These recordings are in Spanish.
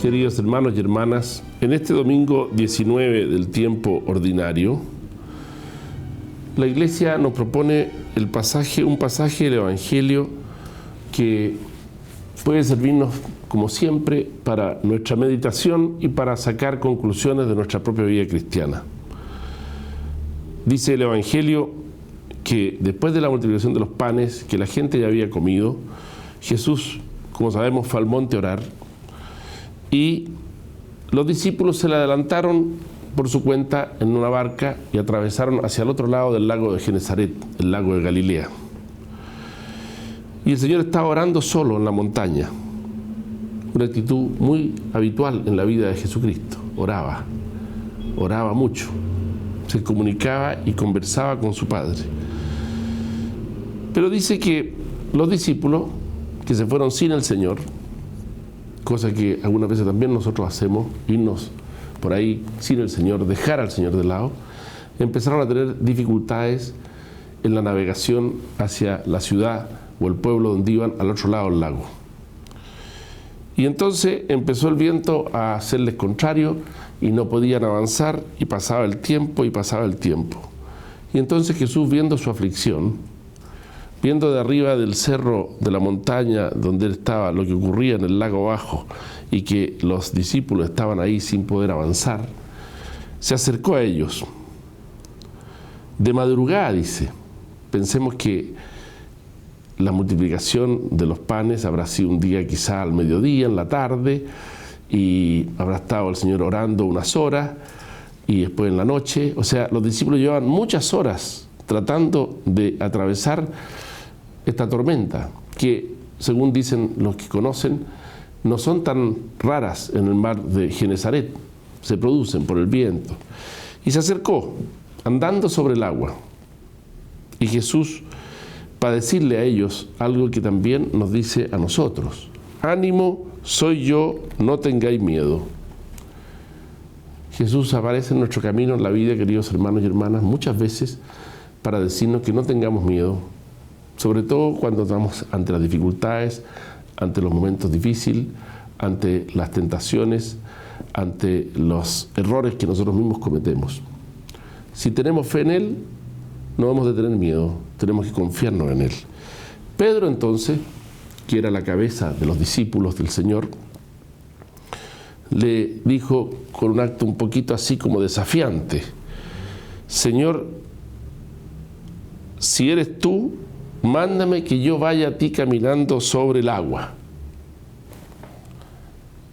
Queridos hermanos y hermanas, en este domingo 19 del tiempo ordinario, la Iglesia nos propone un pasaje del Evangelio que puede servirnos, como siempre, para nuestra meditación y para sacar conclusiones de nuestra propia vida cristiana. Dice el Evangelio que después de la multiplicación de los panes que la gente ya había comido, Jesús, como sabemos, fue al monte a orar y los discípulos se le adelantaron por su cuenta en una barca y atravesaron hacia el otro lado del lago de Genesaret, el lago de Galilea. Y el Señor estaba orando solo en la montaña, una actitud muy habitual en la vida de Jesucristo. Oraba mucho, se comunicaba y conversaba con su Padre. Pero dice que los discípulos que se fueron sin el Señor, cosa que algunas veces también nosotros hacemos, irnos por ahí sin el Señor, dejar al Señor de lado, empezaron a tener dificultades en la navegación hacia la ciudad o el pueblo donde iban al otro lado del lago. Y entonces empezó el viento a hacerles contrario y no podían avanzar y pasaba el tiempo. Y entonces Jesús, viendo su aflicción, viendo de arriba del cerro, de la montaña donde él estaba, lo que ocurría en el lago abajo y que los discípulos estaban ahí sin poder avanzar, se acercó a ellos. De madrugada, dice, pensemos que la multiplicación de los panes habrá sido un día quizá al mediodía, en la tarde, y habrá estado el Señor orando unas horas, y después en la noche. O sea, los discípulos llevaban muchas horas tratando de atravesar esta tormenta, que según dicen los que conocen, no son tan raras en el mar de Genesaret, se producen por el viento. Y se acercó, andando sobre el agua. Y Jesús, para decirle a ellos algo que también nos dice a nosotros: ánimo, soy yo, no tengáis miedo. Jesús aparece en nuestro camino en la vida, queridos hermanos y hermanas, muchas veces para decirnos que no tengamos miedo, sobre todo cuando estamos ante las dificultades, ante los momentos difíciles, ante las tentaciones, ante los errores que nosotros mismos cometemos. Si tenemos fe en Él, no debemos de tener miedo, tenemos que confiarnos en Él. Pedro, entonces, que era la cabeza de los discípulos del Señor, le dijo con un acto un poquito así como desafiante: Señor, si eres tú, mándame que yo vaya a ti caminando sobre el agua.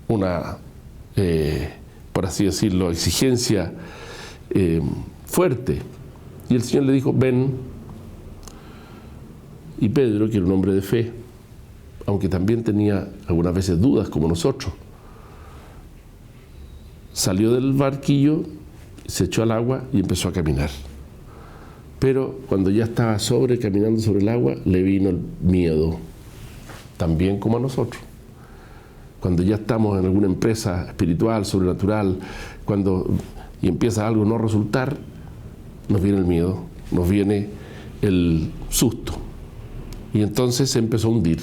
Una, por así decirlo, exigencia fuerte. Y el Señor le dijo: ven. Y Pedro, que era un hombre de fe, aunque también tenía algunas veces dudas como nosotros, salió del barquillo, se echó al agua y empezó a caminar. Pero cuando ya estaba caminando sobre el agua, le vino el miedo, también como a nosotros. Cuando ya estamos en alguna empresa espiritual, sobrenatural, y empieza algo a no resultar, nos viene el miedo, nos viene el susto. Y entonces se empezó a hundir.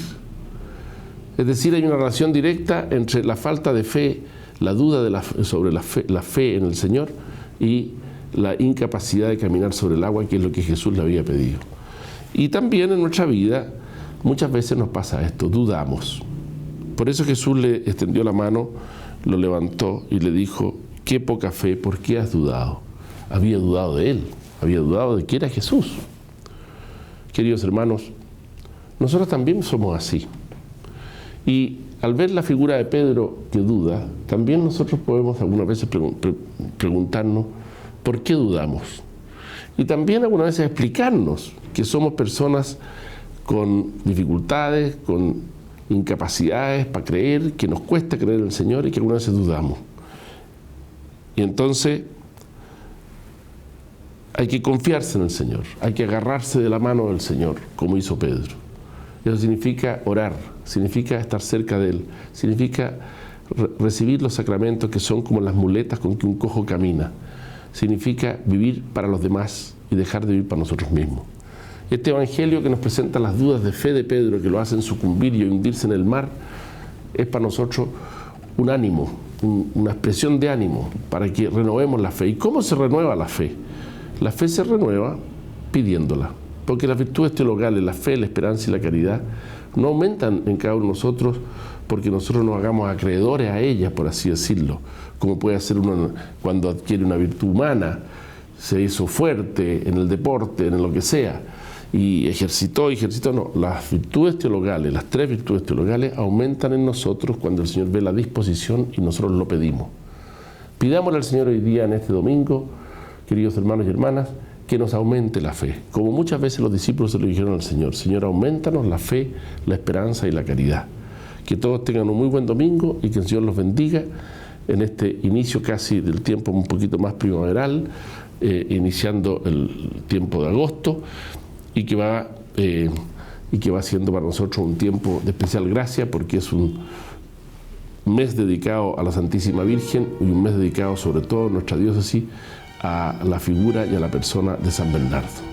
Es decir, hay una relación directa entre la falta de fe, la duda sobre la fe en el Señor y la incapacidad de caminar sobre el agua, que es lo que Jesús le había pedido. Y también en nuestra vida muchas veces nos pasa esto, dudamos. Por eso Jesús le extendió la mano, lo levantó y le dijo: qué poca fe, ¿por qué has dudado? Había dudado de Él, había dudado de que era Jesús. Queridos hermanos, nosotros también somos así. Y al ver la figura de Pedro que duda, también nosotros podemos algunas veces preguntarnos ¿por qué dudamos? Y también algunas veces explicarnos que somos personas con dificultades, con incapacidades para creer, que nos cuesta creer en el Señor y que algunas veces dudamos. Y entonces hay que confiarse en el Señor, hay que agarrarse de la mano del Señor, como hizo Pedro. Eso significa orar, significa estar cerca de Él, significa recibir los sacramentos que son como las muletas con que un cojo camina. Significa vivir para los demás y dejar de vivir para nosotros mismos. Este evangelio que nos presenta las dudas de fe de Pedro, que lo hacen sucumbir y hundirse en el mar, es para nosotros un ánimo, una expresión de ánimo para que renovemos la fe. ¿Y cómo se renueva la fe? La fe se renueva pidiéndola, porque las virtudes teologales, la fe, la esperanza y la caridad, no aumentan en cada uno de nosotros porque nosotros nos hagamos acreedores a ellas, por así decirlo, como puede hacer uno cuando adquiere una virtud humana, se hizo fuerte en el deporte, en lo que sea, y ejercitó, no. Las virtudes teologales, las 3 virtudes teologales, aumentan en nosotros cuando el Señor ve la disposición y nosotros lo pedimos. Pidámosle al Señor hoy día, en este domingo, queridos hermanos y hermanas, que nos aumente la fe. Como muchas veces los discípulos se lo dijeron al Señor: Señor, aumentanos la fe, la esperanza y la caridad. Que todos tengan un muy buen domingo y que el Señor los bendiga en este inicio casi del tiempo un poquito más primaveral, iniciando el tiempo de agosto, y que va siendo para nosotros un tiempo de especial gracia, porque es un mes dedicado a la Santísima Virgen y un mes dedicado sobre todo en nuestra diócesis a la figura y a la persona de San Bernardo.